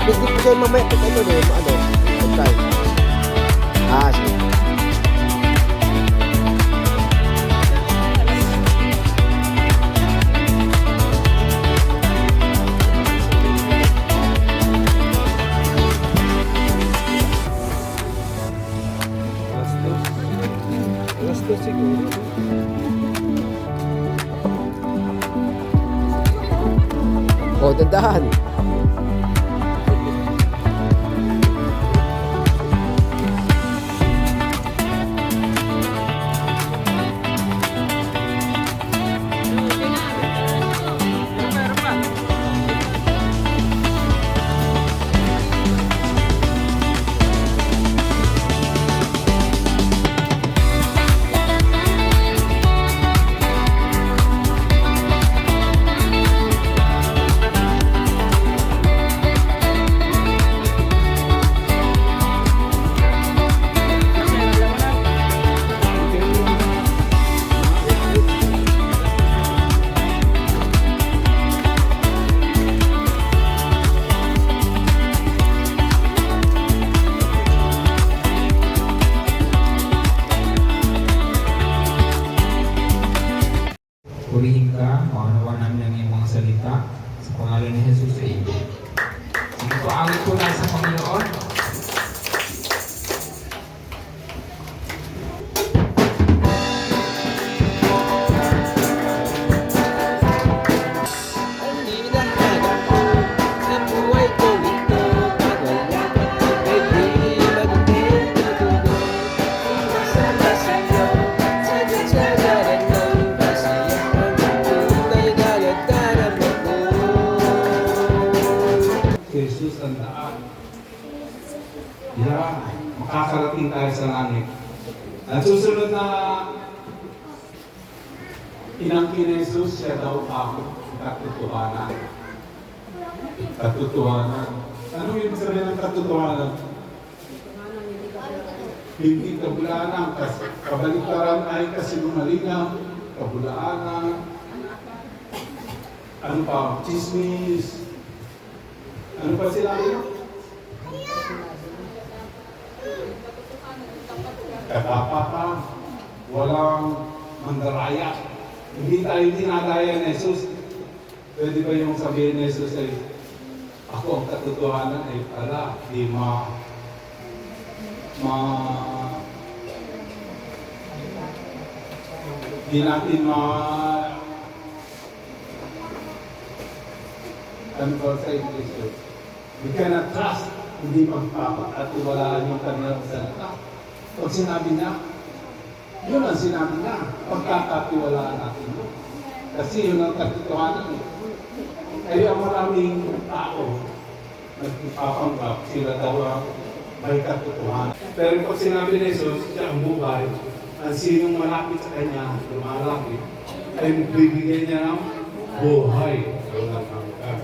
Pwede ko kayo mamaya kung ano eh, try. Sige. Alas dos siguro. Dandahan. Purihin ka, maunawa namin ang iyong mga salita sa pangalan ni Jesus sa iyo. Sige po, awit po na sa Panginoon. Jesus ang daan. Makakarating tayo sa langit. At susunod na inangkin ni Jesus, siya daw ako, katotohanan. Katotohanan. Ano yung sabihin ng katotohanan? Hindi kabulaanan, kabaliktaran ay kasinungalingan, kabulaanan, ano pa, chismis, ano pa sila yun? Katapatan, walang mandaraya. Hindi tayo dinadaya ni Jesus. Pwede ba yung sabihin ni Jesus ay, ako ang katotohanan ay pala, di di natin ano ba sa English? We cannot trust, hindi magpapakatiwalaan yung kanilang salita. Pag sinabi niya, yun ang sinabi niya, pagkakatiwalaan natin yun. Kasi yun ang katotohanan. Kaya maraming tao, nagpapanggap, sila daw ang may katotohanan. Pero pag sinabi ni Jesus, siya ang buhay, ang sinong malapit sa kanya, lumalapit, ay bibigyan niya ng buhay. Walang hanggan.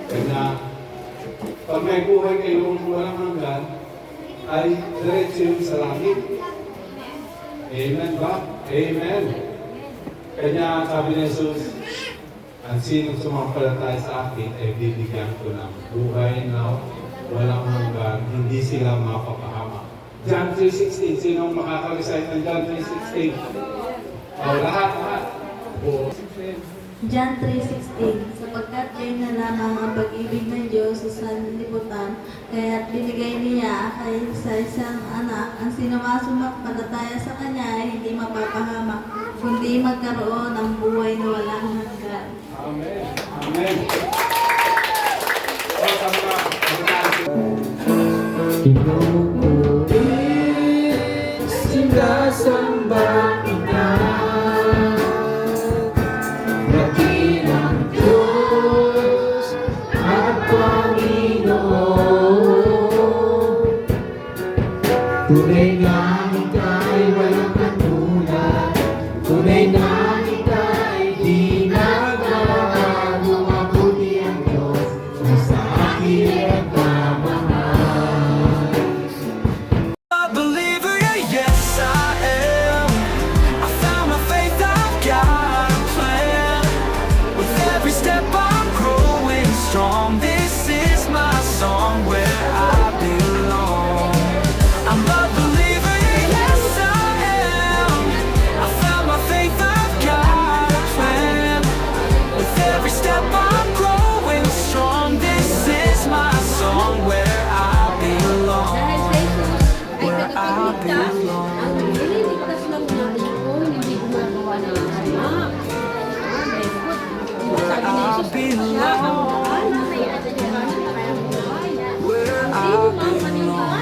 Kaya, pag may buhay kayong walang hanggan, ay diretso yung sa langit. Amen ba? Amen. Kanya sabi ni Jesus, ang sinong sumampalataya sa akin ay bibigyan ko ng buhay na walang hanggan, hindi sila mapapahama. John 3:16, sinong makaka-recite ng John 3:16? Lahat. John 3:16, sapagkat kayo na lamang ang pag-ibig ng Diyos sa sanlibutan, kaya't binigay niya kay sa isang anak, ang sinumasumampalataya sa Kanya ay hindi mapapahamak, kundi magkaroon ng buhay na walang hanggan. Amen. Amen. Sinasamba kita, dakilang Diyos at Panginoon. Tunay na ika'y walang katulad, tunay na ika'y di nagbabago, mabuti ang Diyos na sa akin nagmamahal. A believer, yeah, yes I am. I found my faith, I've got a plan. With every step I'm growing strong. This is my song. belong. Ililigtas lang natin kung hindi gumagawa ng tama. Where I belong. Where I belong.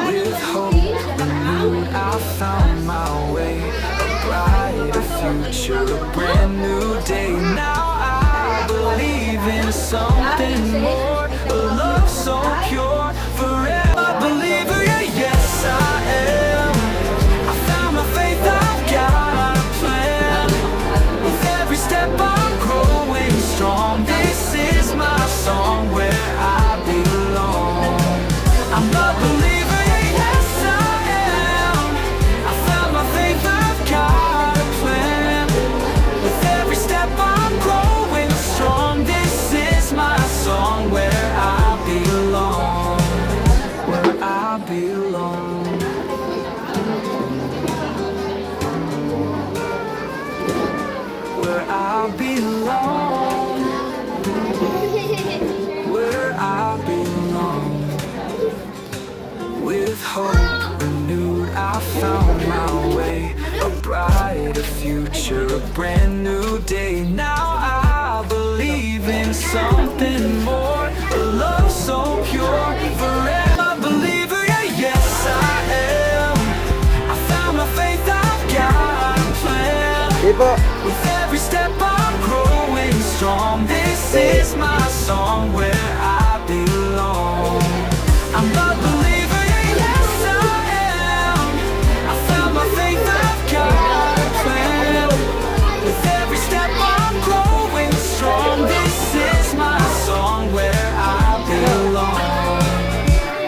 With hope renewed, I found my way. A brighter future, a brand new day. Now I believe in something more. A love so pure, forever a believer. Yeah, yes I am. I found my faith, I've got a plan. With every step I'm growing strong. This is my song where I belong. I'm a believer, yeah, yes I am. I found my faith, I've got a plan. With every step I'm growing strong. This is my song where I belong. Where I belong. Where I belong. Where I belong. With hope renewed, I found my way. A brighter future, a brand new day. Now I believe in something more. A love so pure, forever a believer. Yeah, yes I am. I found my faith, I've got a plan. Sige po. With every step I'm growing strong. This is my song where I belong. I'm a believer, yeah, yes I am. I found my faith, I've got a plan. With every step I'm growing strong. This is my song where I belong.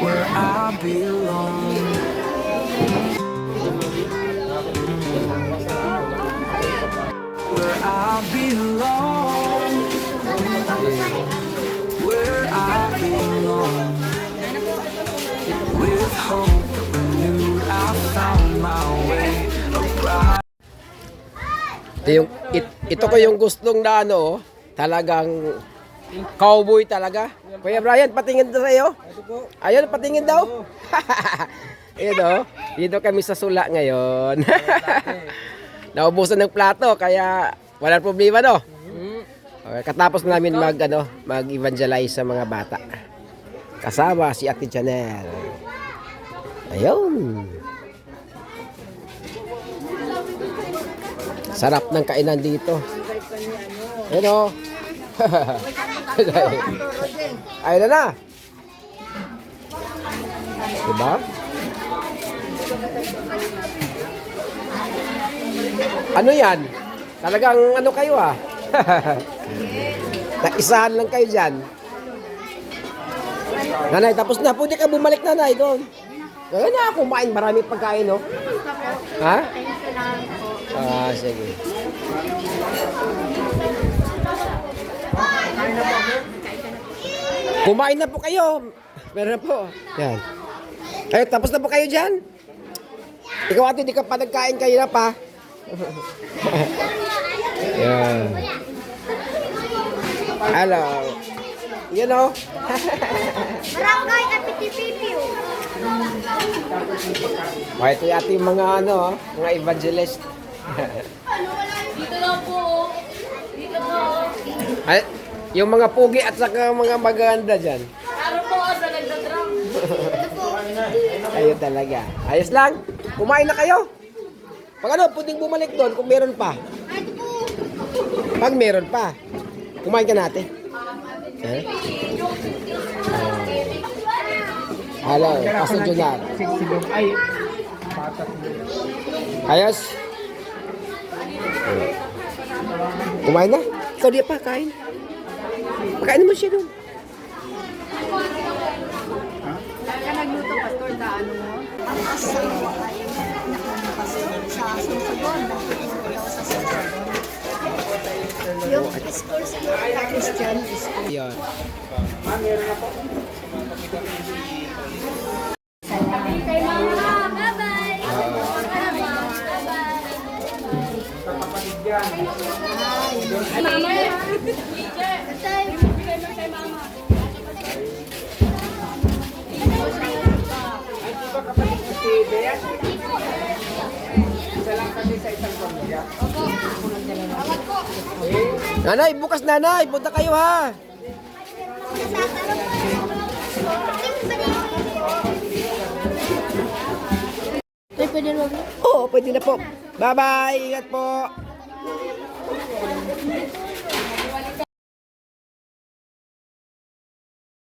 Where I belong. Where I belong. Where I belong. With hope renewed, I found my way. A bright Ito ko yung gustong na ano, talagang cowboy talaga. Kuya Brian, patingin daw sa'yo. Ayun, patingin daw. Ayun o, dito kami sa Sula ngayon. Naubusan ng plato, kaya walang problema, no? Okay, katapos namin mag-evangelize sa mga bata. Kasama si Ate Janelle. Ayun. Sarap ng kainan dito. Ayun o. Ayun na. Diba? Ano yan? Talagang ano kayo ah. Naisahan lang kayo dyan. Nanay, tapos na. Pwede ka bumalik, nanay, doon. Ngayon na, kumain. Maraming pagkain, no? Ha? Ah, sige. Kumain na po kayo. Meron na po. Yan. Eh, tapos na po kayo dyan. Ikaw ate, di ka pa nagkain kayo na pa. Yan. Hello. You know? Barangay Apitipipiw. Ito yung ating mga mga evangelist. Dito lang po. Dito po. Ay, yung mga pugi at saka mga maganda dyan. Araw po sa nagdadrum. Ayun talaga. Ayos lang. Kumain na kayo. Pag pwedeng bumalik doon kung meron pa. Pag meron pa. Kumain ka natin. Eh? Hello, Pastor Junar. Ayos. Kumain na? Ikaw di pa kain. Pakain naman siya doon. Kaya nagluto, Pastor, sa ano mo? Sa Sunsugon. Yung school sa Christian school. Ayun. Kay Mama, bye-bye. Mama. yan? Isa lang kami sa isang pamilya. Nanay, bukas nanay, punta kayo ha. Ay, pwede naman. Oo, pwede na po. Bye-bye, ingat po.